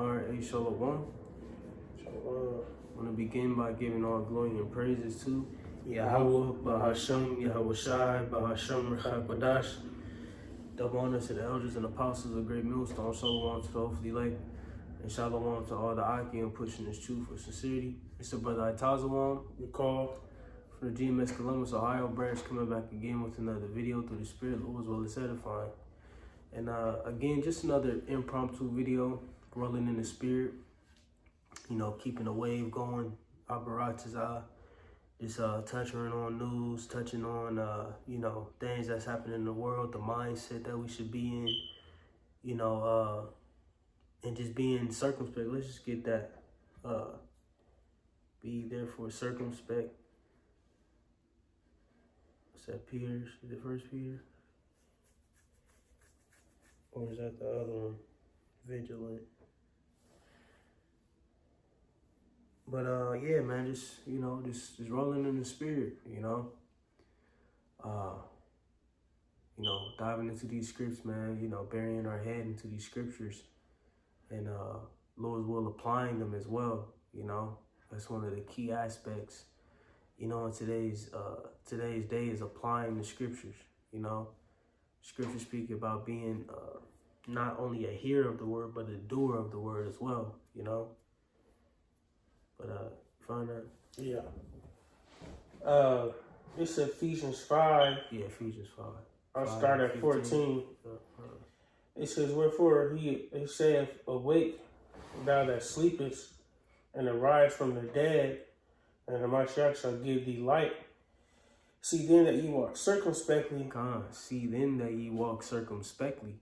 Alright, Shalom. So, I want to begin by giving all glory and praises to Yahweh, Bahashem, Yahweh Shai, Bahashem, Rechakodash. Double honor to the elders and apostles of Great Millstone. Shalom to the hopefully elect. And Shalom to all the Akim pushing this truth with sincerity. It's the brother Itazawam, recall. from the GMS Columbus, Ohio branch, coming back again with another video through the Spirit, Lord, as well as edifying. And again, just another impromptu video, rolling in the Spirit. You know, keeping the wave going. Abaratazah, just touching on news, touching on, you know, things that's happening in the world, the mindset that we should be in, you know, and just being circumspect. Let's just get that. Be therefore circumspect. What's that, Peter? Is it First Peter? Or is that the other one? Vigilant. But yeah, man, just, you know, just rolling in the Spirit, you know. You know, diving into these scripts, man, you know, burying our head into these scriptures and Lord's will applying them as well, you know. That's one of the key aspects, you know, in today's day is applying the scriptures, you know. Scriptures speak about being not only a hearer of the word, but a doer of the word as well, you know. But find that. Yeah. It's Ephesians 5. Yeah, Ephesians 5. I'll start at 14. It says, wherefore he saith, awake, thou that sleepest, and arise from the dead, and the Mashiach shall give thee light. See then that ye walk circumspectly. See then that ye walk circumspectly.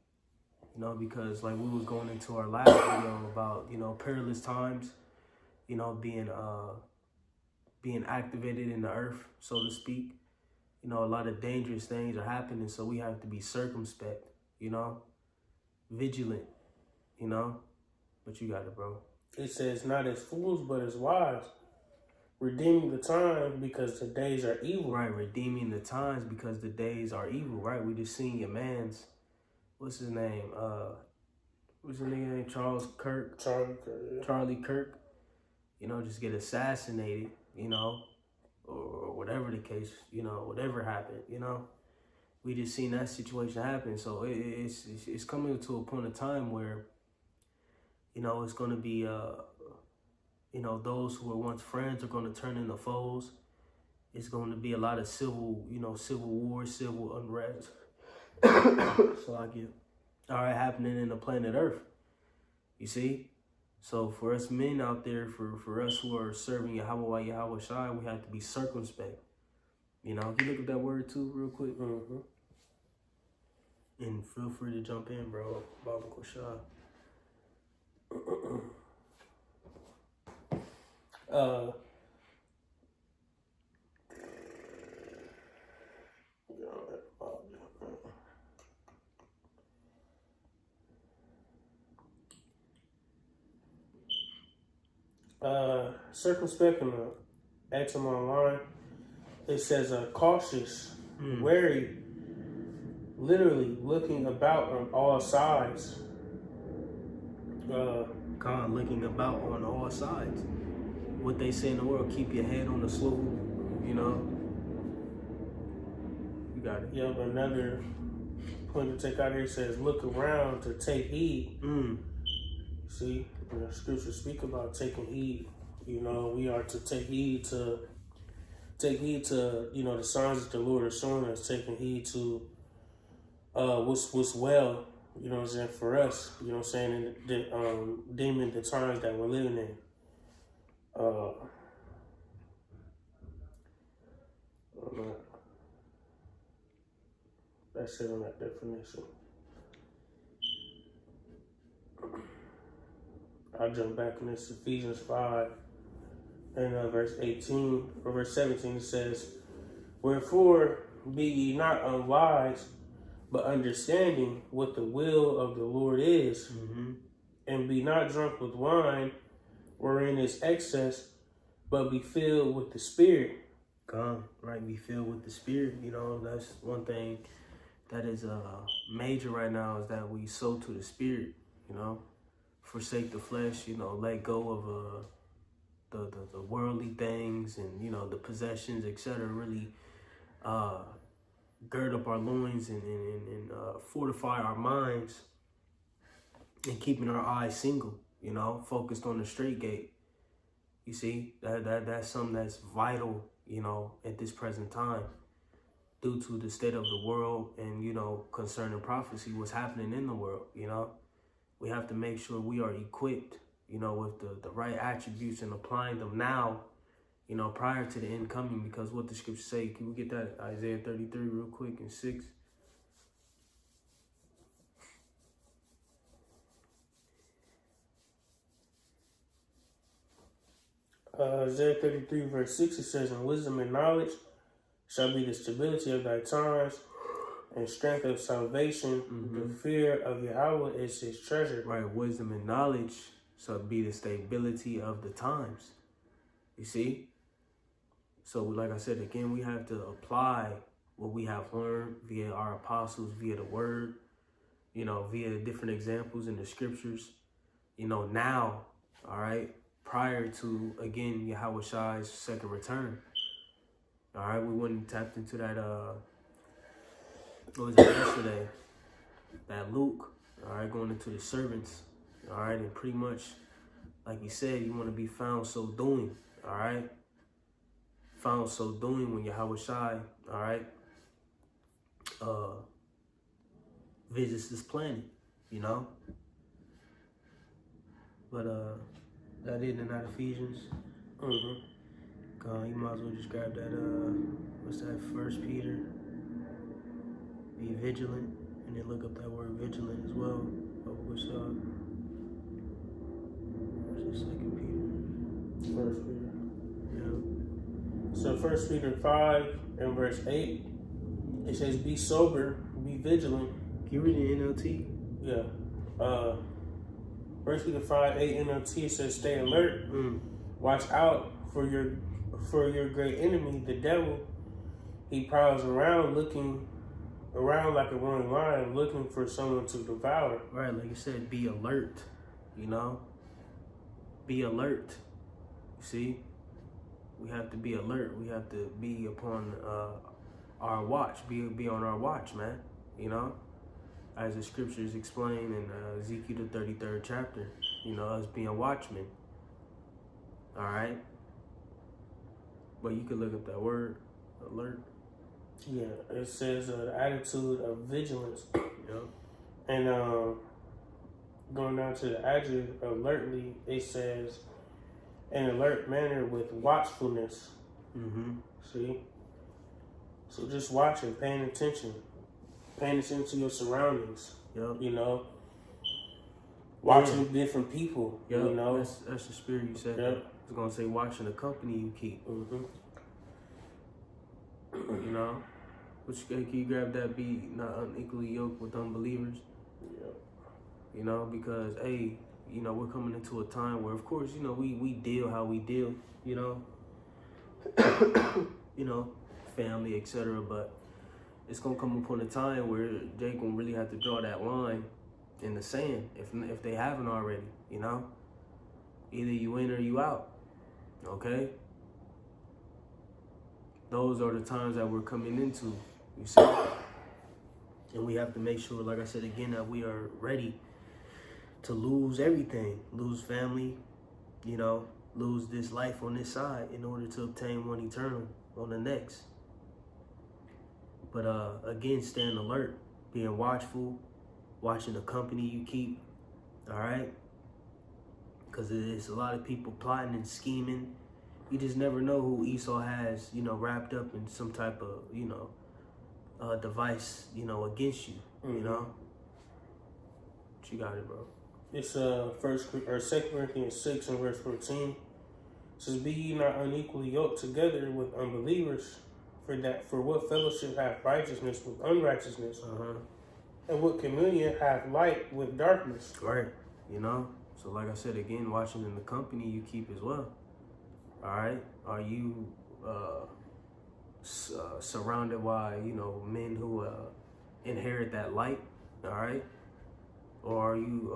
You know, because like we was going into our last video about, you know, perilous times, you know, being activated in the earth, so to speak. You know, a lot of dangerous things are happening, so we have to be circumspect, you know, vigilant, you know. But you got it, bro. It says, not as fools, but as wise, redeeming the time because the days are evil. Right, redeeming the times because the days are evil, right? We just seen your man's, what's his name? What's his name? Charlie Kirk, yeah. Charlie Kirk, you know, just get assassinated, you know, or whatever the case, you know, whatever happened, you know. We just seen that situation happen. So it's coming to a point of time where, you know, it's going to be, you know, those who were once friends are going to turn into foes. It's going to be a lot of civil war, civil unrest. So I get, all right, happening in the planet Earth. You see? So for us men out there, for us who are serving Yahweh Shai, we have to be circumspect. You know, can you look at that word too real quick? Mm-hmm. And feel free to jump in, bro. Baba Koshai. Circumspect in the Atom Online, it says cautious, wary, literally looking about on all sides. Looking about on all sides. What they say in the world, keep your head on the swivel, you know. You got it. Yeah, but another point to take out here says, look around to take heed. See, the scriptures speak about taking heed. You know, we are to take heed to, you know, the signs that the Lord is showing us, taking heed to what's well, you know what I'm saying, for us, you know what I'm saying, and deeming the times that we're living in. That's it on that definition. I'll jump back in this Ephesians 5 and verse 18 or verse 17. It says, wherefore be ye not unwise, but understanding what the will of the Lord is, and be not drunk with wine, wherein is excess, but be filled with the Spirit. Right, be filled with the Spirit. You know, that's one thing that is major right now, is that we sow to the Spirit, you know. forsake the flesh, let go of the worldly things and, the possessions, etc. Really gird up our loins and fortify our minds and keeping our eyes single, focused on the straight gate. You see, that's something that's vital, at this present time due to the state of the world and, concerning prophecy, what's happening in the world, We have to make sure we are equipped, with the right attributes and applying them now, prior to the end coming, because what the scriptures say, can we get that Isaiah 33 real quick in 6? Isaiah 33 verse 6, it says, "And wisdom and knowledge shall be the stability of thy times, and strength of salvation. The fear of Yahweh is his treasure." Right, wisdom and knowledge shall be the stability of the times. You see? So like I said, again, we have to apply what we have learned via our apostles, via the word, via different examples in the scriptures, now, all right, prior to, again, Yahweh Shai's second return. All right, we went and tapped into that, what was it yesterday? That Luke, all right, going into the servants, all right, and pretty much, like you said, you want to be found so doing, all right? Found so doing when Yahweh Shai, all right, visits this planet, But that in that Ephesians. You might as well just grab that, what's that, 1 Peter? Be vigilant, and then look up that word vigilant as well. What's the 2 Peter? 1 Peter. Yeah. So 1 Peter 5 and verse 8, it says, "Be sober, be vigilant." Can you read the NLT? Yeah. 1 Peter 5:8 NLT, it says, "Stay alert, watch out for your great enemy, the devil. He prowls around looking around like a roaring lion, looking for someone to devour." Right, like you said, be alert, Be alert. You see? We have to be alert. We have to be upon our watch. Be on our watch, man. As the scriptures explain in Ezekiel the 33rd chapter, us being watchmen. All right? But you could look up that word, alert. Yeah, it says the attitude of vigilance. Yep. And going down to the adjective alertly, it says an alert manner with watchfulness. See? So just watching, paying attention to your surroundings. Yep. Watching different people. Yep. That's the spirit you said. Yep. I was gonna say watching the company you keep. Which can you grab that? Be not unequally yoked with unbelievers. Yep. Because we're coming into a time where, of course, we deal how we deal. Family, etc. But it's gonna come upon a time where they gonna really have to draw that line in the sand if they haven't already. Either you in or you out. Okay. Those are the times that we're coming into. You see, and we have to make sure, like I said again, that we are ready to lose everything, lose family, lose this life on this side in order to obtain one eternal on the next. But again, staying alert, being watchful, watching the company you keep, all right? Because there's a lot of people plotting and scheming. You just never know who Esau has, wrapped up in some type of, device, against you, But you got it, bro. It's 2 Corinthians 6 and verse 14. It says, "Be ye not unequally yoked together with unbelievers, for what fellowship hath righteousness with unrighteousness? And what communion hath light with darkness?" Right, So like I said again, watching in the company you keep as well. All right, are you surrounded by men who inherit that light? All right, or are you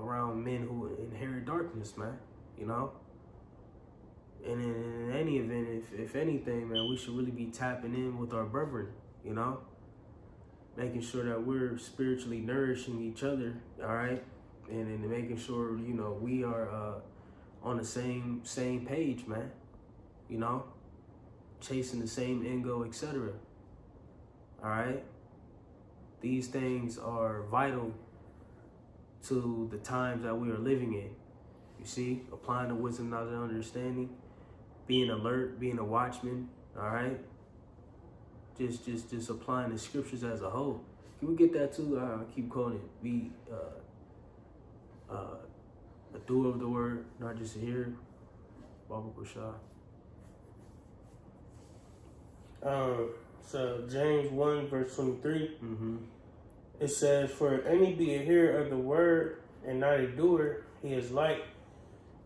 around men who inherit darkness, man? You know? And in any event, if anything, man, we should really be tapping in with our brethren, you know? Making sure that we're spiritually nourishing each other, all right? And making sure, you know, we are on the same page, man. You know? Chasing the same end goal, etc. All right? These things are vital to the times that we are living in. You see? Applying the wisdom, knowledge, and understanding. Being alert, being a watchman, all right? Just applying the scriptures as a whole. Can we get that too? I keep quoting it. Be a doer of the word, not just a hearer. Baba Kushah. So James 1 verse 23, Mm-hmm. it says, "For if any be a hearer of the word and not a doer, he is like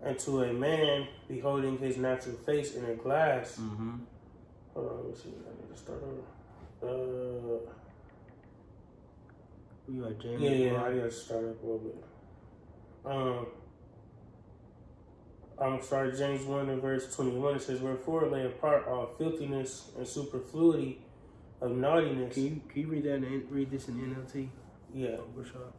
unto a man beholding his natural face in a glass." Mm-hmm. Hold on, let me see. I need to start over. You are James. Yeah, I gotta start up a little bit. I'm sorry, James 1 and verse 21, it says, "Wherefore lay apart all filthiness and superfluity of naughtiness." Can you read that and read this in NLT? Yeah. Kushah.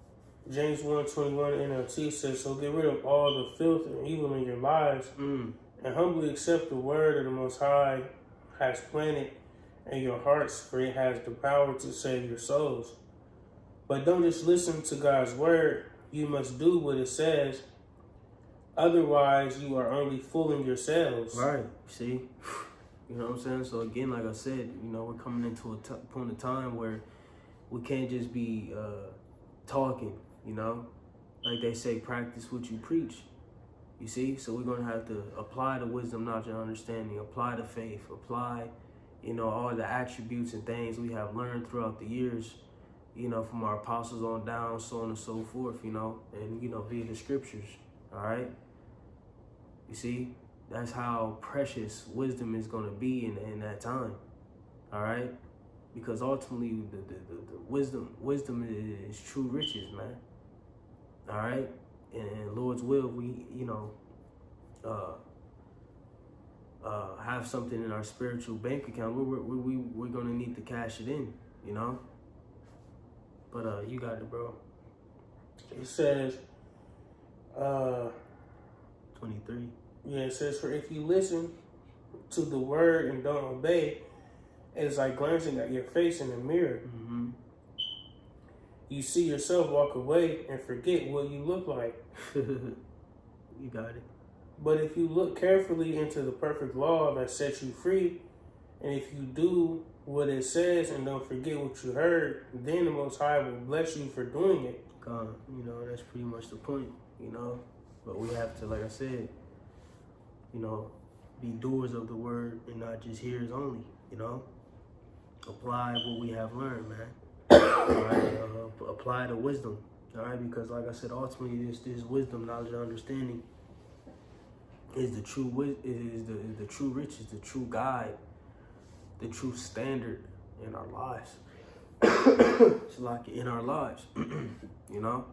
James 1:21 NLT says, "So get rid of all the filth and evil in your lives, and humbly accept the word of the Most High has planted in your hearts, for it has the power to save your souls." But don't just listen to God's word. You must do what it says. Otherwise, you are only fooling yourselves. Right. See? You know what I'm saying? So again, like I said, you know, we're coming into a point of time where we can't just be talking, you know? Like they say, practice what you preach. You see? So we're going to have to apply the wisdom, knowledge, and understanding, apply the faith, apply, you know, all the attributes and things we have learned throughout the years, you know, from our apostles on down, so on and so forth, you know, and, you know, via the scriptures, all right? You see? That's how precious wisdom is going to be in that time, all right? Because ultimately, the wisdom is true riches, man, all right? And Lord's will, we, you know, have something in our spiritual bank account. We're going to need to cash it in, you know? But you got it, bro. It says, 23. Yeah, it says, "For if you listen to the word and don't obey, it is like glancing at your face in a mirror. Mm-hmm. You see yourself walk away and forget what you look like. You got it. But if you look carefully into the perfect law that sets you free, and if you do what it says and don't forget what you heard, then the Most High will bless you for doing it." God, you know, that's pretty much the point, you know? But we have to, like I said, you know, be doers of the word and not just hearers only, you know? Apply what we have learned, man. All right? Apply the wisdom, all right? Because, like I said, ultimately, this wisdom, knowledge, and understanding is the true the true riches, the true guide, the true standard in our lives. It's like in our lives, you know?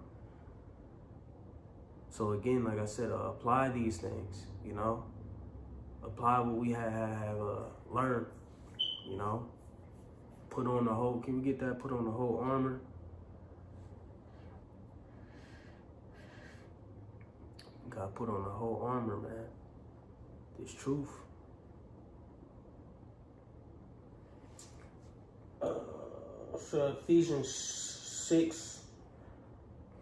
So again, like I said, apply these things, you know? Apply what we have learned, you know? Put on the whole, can we get that? Put on the whole armor. Gotta put on the whole armor, man. This truth. So Ephesians 6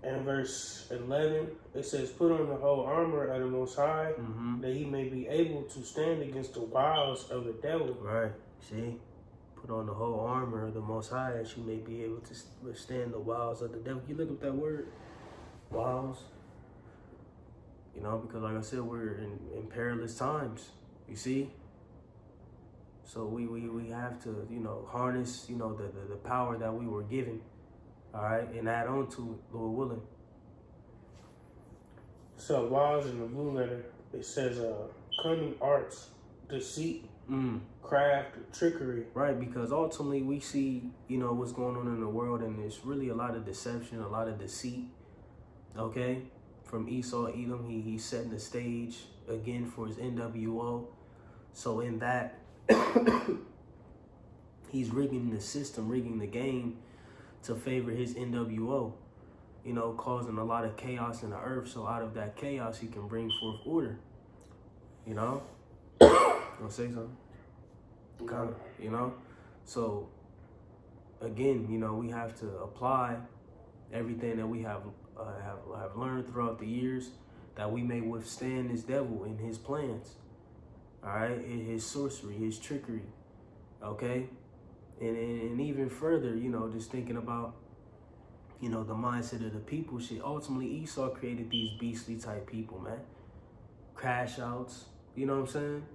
and verse 11, it says, "Put on the whole armor of the Most High, that he may be able to stand against the wiles of the devil." Right. See? Put on the whole armor of the Most High that you may be able to withstand the wiles of the devil. You look up that word, wiles. You know, because like I said, we're in perilous times, you see? So we have to, you know, harness, you know, the power that we were given, all right, and add on to it, Lord willing. So wiles in the blue letter, it says cunning arts, deceit, craft, trickery. Right, because ultimately we see, you know, what's going on in the world, and there's really a lot of deception, a lot of deceit, okay, from Esau Edom. He's setting the stage again for his NWO. So in that, he's rigging the system, rigging the game to favor his NWO, you know, causing a lot of chaos in the earth. So out of that chaos, he can bring forth order, you know? You want to say something? Kind of, you know? So, again, you know, we have to apply everything that we have learned throughout the years, that we may withstand this devil and his plans, all right? His sorcery, his trickery, okay? And even further, you know, just thinking about, you know, the mindset of the people. Shit, ultimately, Esau created these beastly type people, man. Crash outs, you know what I'm saying?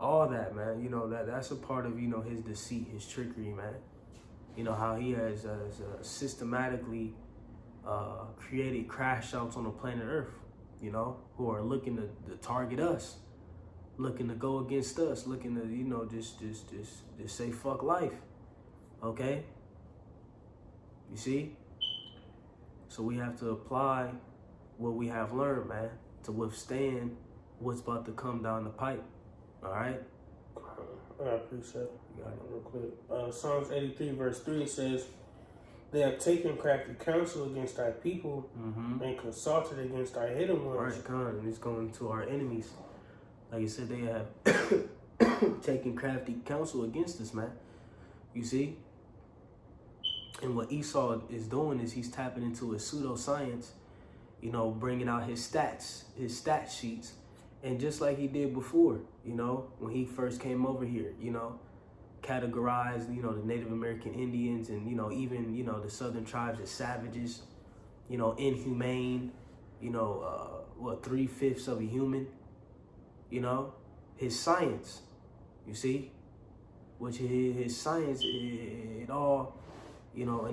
All that, man, you know, that's a part of, you know, his deceit, his trickery, man. You know, how he has systematically created crash outs on the planet Earth, you know, who are looking to target us, looking to go against us, looking to, you know, just say fuck life, okay? You see? So we have to apply what we have learned, man, to withstand what's about to come down the pipe. All right? I appreciate it. Real quick. Psalms 83 verse 3 says, "They have taken crafty counsel against thy people and consulted against thy hidden ones." Right, Khan, and it's going to our enemies. Like you said, they have taken crafty counsel against us, man. You see? And what Esau is doing is he's tapping into his pseudoscience, you know, bringing out his stats, his stat sheets. And just like he did before, you know, when he first came over here, you know, categorized, you know, the Native American Indians and, you know, even, you know, the southern tribes as savages, you know, inhumane, you know, 3/5 of a human, you know, his science, you see, which his science, it all, you know,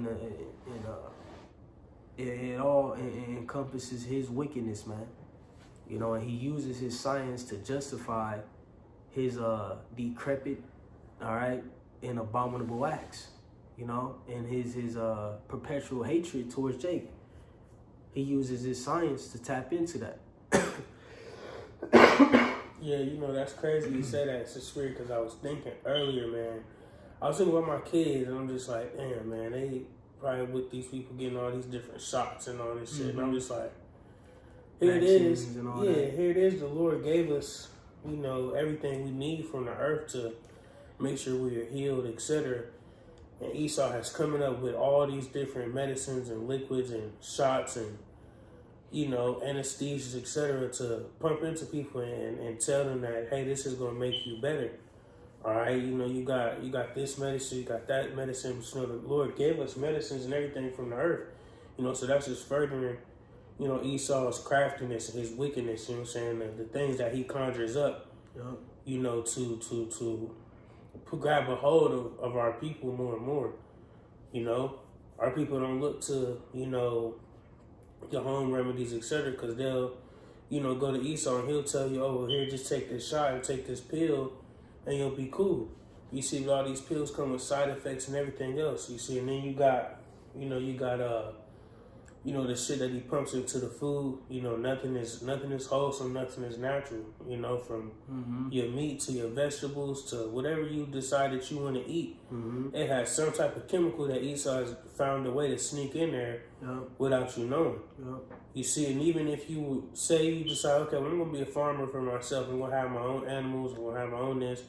it all encompasses his wickedness, man. You know, and he uses his science to justify his decrepit, all right, and abominable acts, you know, and his perpetual hatred towards Jake. He uses his science to tap into that. Yeah, you know, that's crazy you say that. It's just weird because I was thinking earlier, man. I was thinking about my kids, and I'm just like, damn, man, they probably with these people getting all these different shots and all this shit. And I'm just like, here it is. Yeah, here it is. The Lord gave us, you know, everything we need from the earth to make sure we are healed, etc. And Esau has coming up with all these different medicines and liquids and shots and, you know, anesthesias, etc. to pump into people and tell them that, hey, this is going to make you better. All right, you know, you got this medicine, you got that medicine. So the Lord gave us medicines and everything from the earth, you know, so that's just furthering, you know, Esau's craftiness and his wickedness, you know what I'm saying, the things that he conjures up, you know, to grab a hold of our people more and more, you know. Our people don't look to, you know, the home remedies, etc., because they'll, you know, go to Esau and he'll tell you, oh, well, here, just take this shot or take this pill and you'll be cool. You see, all these pills come with side effects and everything else, you see, and then you got the shit that he pumps into the food, you know, nothing is wholesome, nothing is natural, you know, from your meat to your vegetables to whatever you decide that you want to eat. It has some type of chemical that Esau has found a way to sneak in there without you knowing. You see, and even if you say you decide, okay, well, I'm going to be a farmer for myself, I'm going to have my own animals, I'm going to have my own this,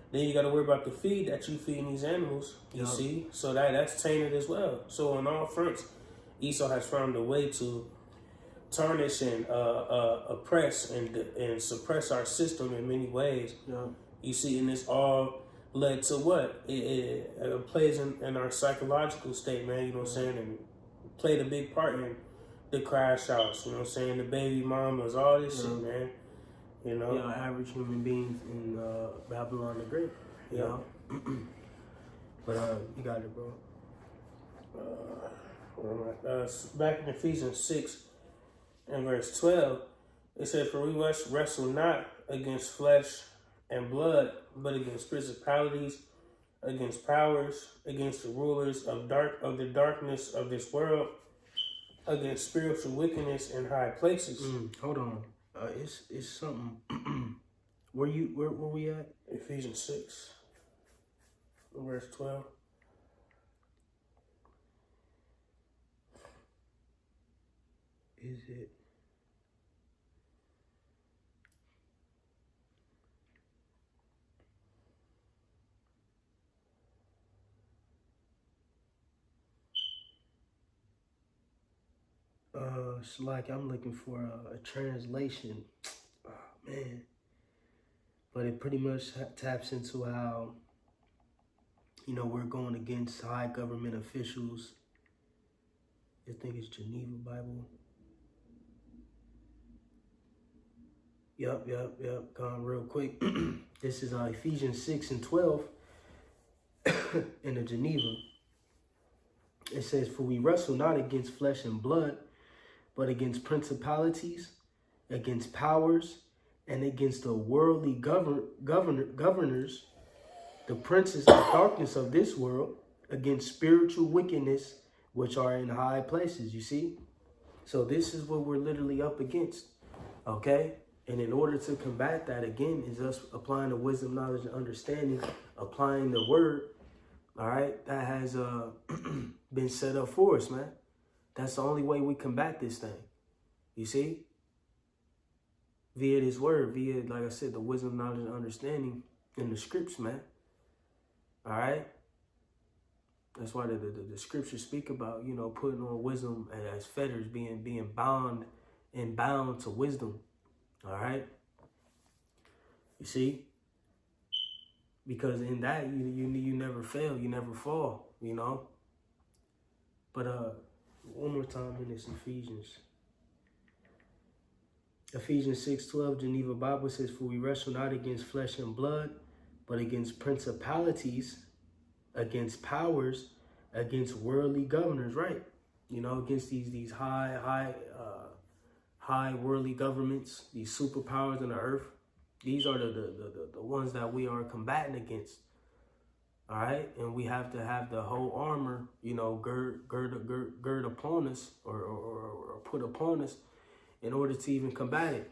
then you got to worry about the feed that you feed these animals, you see? So that's tainted as well. So on all fronts, Esau has found a way to tarnish and oppress and suppress our system in many ways. You see, and this all led to what? It plays in our psychological state, man, you know what I'm saying? And played a big part in the crash outs, you know what I'm saying? The baby mamas, all this shit, man. You know? Yeah, average human beings in Babylon the Great, you know? But you got it, bro. Back in Ephesians 6 and verse 12, it said, "For we wrestle not against flesh and blood, but against principalities, against powers, against the rulers of the darkness of this world, against spiritual wickedness in high places. Hold on. It's something. Where we at? Ephesians 6, verse 12. Is it? It's like I'm looking for a translation. Oh, man. But it pretty much taps into how, we're going against high government officials. I think it's Geneva Bible. Yep. Gone real quick. This is Ephesians 6 and 12 in the Geneva. It says, "For we wrestle not against flesh and blood, but against principalities, against powers, and against the worldly governors, the princes of darkness of this world, against spiritual wickedness which are in high places." You see? So this is what we're literally up against, okay? And in order to combat that, again, is us applying the wisdom, knowledge, and understanding, applying the word, all right, that has been set up for us, man. That's the only way we combat this thing. You see? Via this word, via, like I said, the wisdom, knowledge, and understanding in the scripts, man. All right? That's why the scriptures speak about, putting on wisdom as fetters, being bound to wisdom. All right? You see? Because in that, you never fail, you never fall, But one more time in this Ephesians 6:12, Geneva Bible says, "For we wrestle not against flesh and blood, but against principalities, against powers, against worldly governors," right? Against these high worldly governments, these superpowers on the earth. These are the ones that we are combating against. All right, and we have to have the whole armor, gird upon us or put upon us in order to even combat it.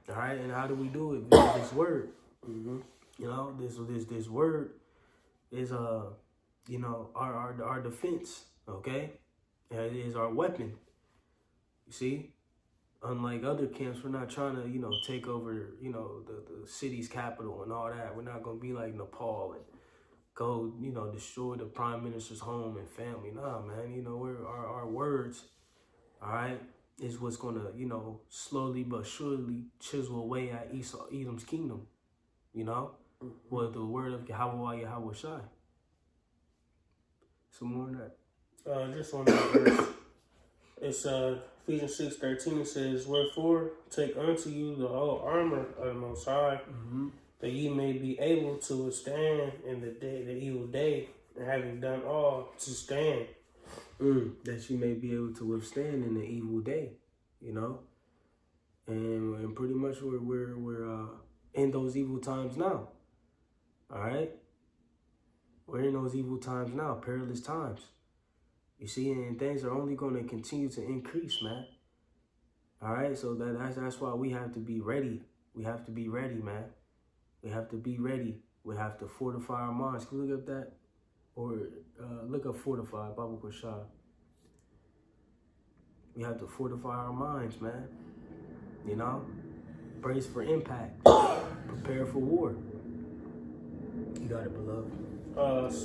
All right, and how do we do it? Via this word. This word is our defense. Okay, and it is our weapon. You see, unlike other camps, we're not trying to take over the city's capital and all that. We're not gonna be like Nepal and go, destroy the prime minister's home and family. Nah, man, our words, all right, is what's going to, slowly but surely chisel away at Edom's kingdom, with the word of Yahweh Shai. Some more than that. Just one more verse. It's Ephesians 6:13. It says, "Wherefore take unto you the whole armor of the Most High, that ye may be able to withstand in the evil day, and having done all to stand." That you may be able to withstand in the evil day, and pretty much we're in those evil times now. All right, we're in those evil times now, perilous times. You see, and things are only going to continue to increase, man. All right, so that's why we have to be ready. We have to be ready, man. We have to be ready. We have to fortify our minds. Can you look up that? Or look up fortify, Bible Quashah. We have to fortify our minds, man. Brace for impact. Prepare for war. You got it, beloved.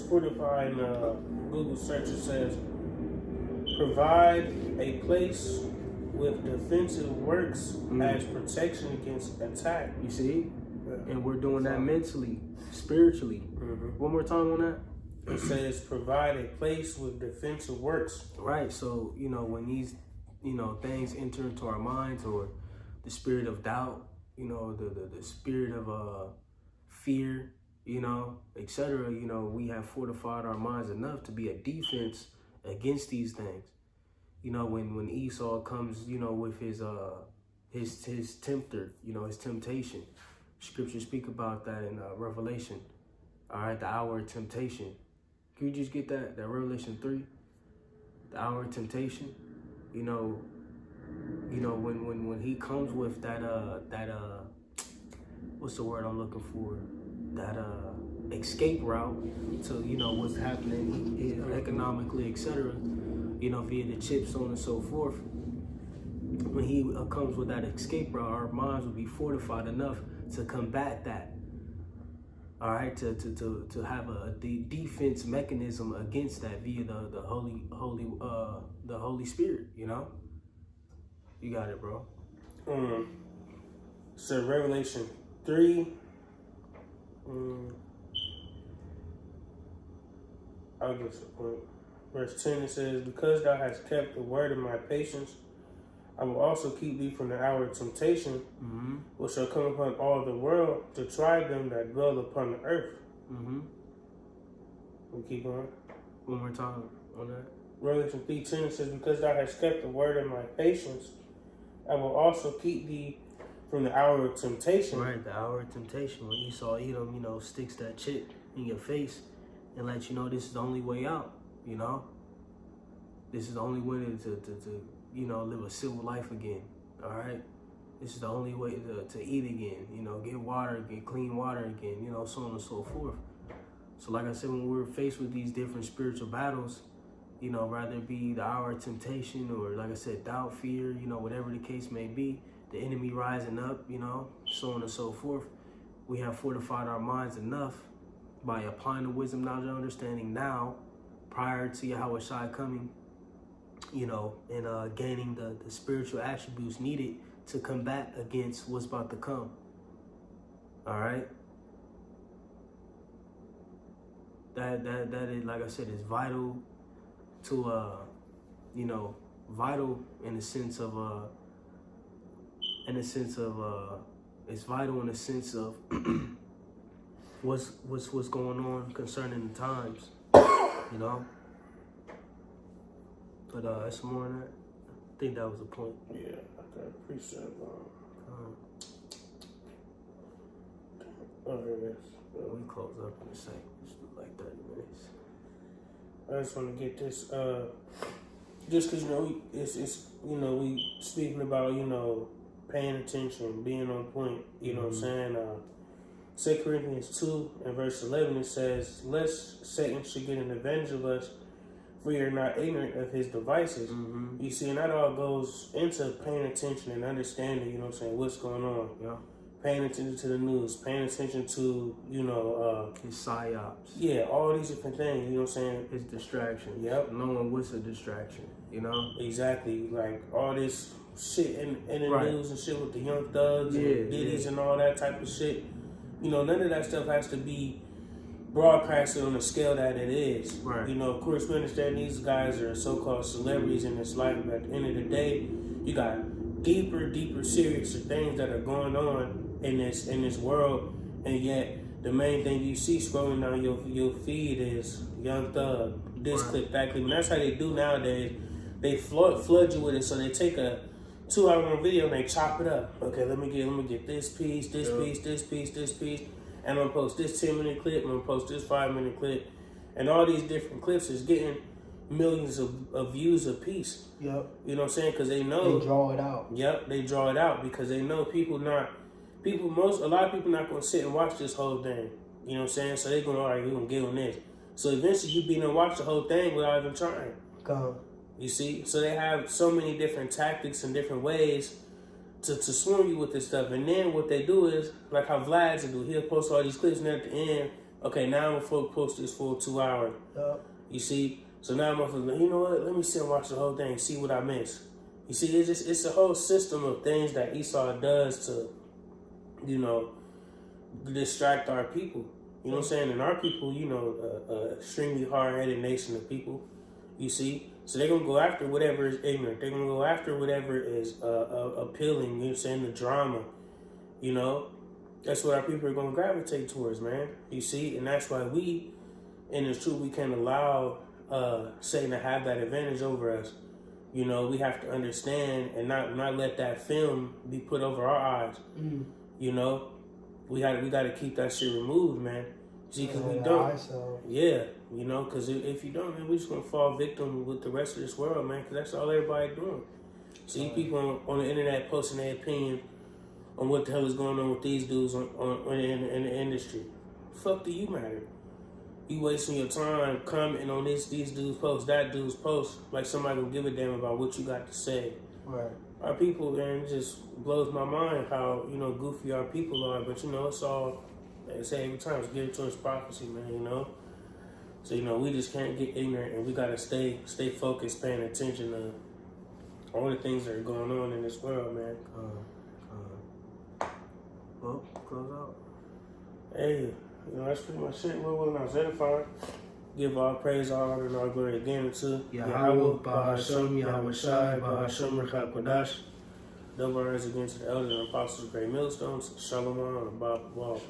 Fortify in Google search, it says, "Provide a place with defensive works as protection against attack." You see? And we're doing that mentally, spiritually. One more time on that. It says, "Provide a place with defensive works." Right. So, when these, things enter into our minds, or the spirit of doubt, the spirit of fear, etc., we have fortified our minds enough to be a defense against these things. When Esau comes, with his tempter, his temptation. Scriptures speak about that in Revelation. All right, the hour of temptation. Can you just get that Revelation 3? The hour of temptation. you know, when he comes with that what's the word I'm looking for? That escape route to, you know, what's happening economically, etc. You know, via the chips, on and so forth. When he comes with that escape route, our minds will be fortified enough to combat that. All right, to have a defense mechanism against that via the Holy Spirit. You know, you got it, bro. So Revelation 3. I'll get to the point. Verse 10, it says, "Because thou hast kept the word of my patience, I will also keep thee from the hour of temptation, which shall come upon all the world to try them that dwell upon the earth." We keep going. One more time on that. Revelation 3:10 says, "Because thou hast kept the word of my patience, I will also keep thee from the hour of temptation." Right, the hour of temptation. When Esau Edom, you know, sticks that chip in your face and lets you know this is the only way out. You know, this is the only way to you know, live a civil life again. All right, this is the only way to eat again. You know, get water, get clean water again. You know, so on and so forth. So, like I said, when we're faced with these different spiritual battles, you know, rather it be the hour of temptation or, like I said, doubt, fear, you know, whatever the case may be, the enemy rising up, you know, so on and so forth. We have fortified our minds enough by applying the wisdom, knowledge, and understanding now, prior to Yahweh Shai coming, you know, and gaining the spiritual attributes needed to combat against what's about to come. All right. That is, like I said, is vital to you know, vital in the sense of it's vital in the sense of what's going on concerning the times, you know. But that's more than that. I think that was the point. Yeah, I got a precept. Oh, here it is. We close up in a second. It's like 30 minutes. I just want to get this, just because, you know, it's you know, we speaking about, you know, paying attention, being on point, you know what I'm saying? 2 Corinthians 2 and verse 11, it says, "Lest Satan should get an advantage of us, for we are not ignorant of his devices." You see, and that all goes into paying attention and understanding, you know what I'm saying, what's going on. Yeah. Paying attention to the news, paying attention to, you know, his psyops. Yeah, all these different things, you know what I'm saying? His distraction. Yep. Knowing what's a distraction, you know? Exactly. Like all this shit in the Right. news and shit with the Young Thugs and Diddy's and all that type of shit. You know, none of that stuff has to be broadcasted on the scale that it is. Right. You know, of course, we understand these guys are so-called celebrities in this life, but at the end of the day, you got deeper, serious things that are going on in this world, and yet the main thing you see scrolling down your feed is Young Thug, this clip, that clip, and that's how they do nowadays. They flood you with it, so they take a 2-hour video and they chop it up. Okay, let me get this piece, this piece, and I'm gonna post this 10-minute clip, I'm gonna post this 5-minute clip, and all these different clips is getting millions of views a piece. Yep. You know what I'm saying? Because they know they draw it out. Yep, they draw it out because they know a lot of people not gonna sit and watch this whole thing. You know what I'm saying? So they're gonna, all right, we're gonna get on this. So eventually you be able to watch the whole thing without even trying. You see? So they have so many different tactics and different ways to swarm you with this stuff. And then what they do is, like how Vlad's do, he'll post all these clips and at the end, okay, now I'm gonna post this for 2 hours. You see? So now I'm gonna, you know what, let me sit and watch the whole thing, see what I miss. You see, it's a whole system of things that Esau does to, you know, distract our people. You know what I'm saying? And our people, you know, extremely hard-headed nation of people, you see? So they're going to go after whatever is ignorant. They're going to go after whatever is appealing, you know what I'm saying, the drama, you know? That's what our people are going to gravitate towards, man. You see? And that's why we, and it's true, we can't allow Satan to have that advantage over us. You know, we have to understand and not let that film be put over our eyes. You know? We got to keep that shit removed, man. See, because we don't. Yeah, you know, because if you don't, man, we just going to fall victim with the rest of this world, man, because that's all everybody doing. See, people on the internet posting their opinion on what the hell is going on with these dudes in the industry. Fuck do you matter? You wasting your time commenting on these dudes post, that dude's post, like somebody will give a damn about what you got to say. Right. Our people, man, it just blows my mind how, you know, goofy our people are, but, you know, it's all, like I say every time, it's geared towards prophecy, man, you know? So, you know, we just can't get ignorant, and we got to stay focused, paying attention to all the things that are going on in this world, man. Well, close out. Hey, you know, that's pretty much it. We're willing to edify. Give all praise, all honor, and all glory again to Yahweh, Bahasham, Yahweh Shai, Bahasham, Rechak Kodash. Double honors again to the elders and apostles of Great Millstones. Shalom, and Bob Wall.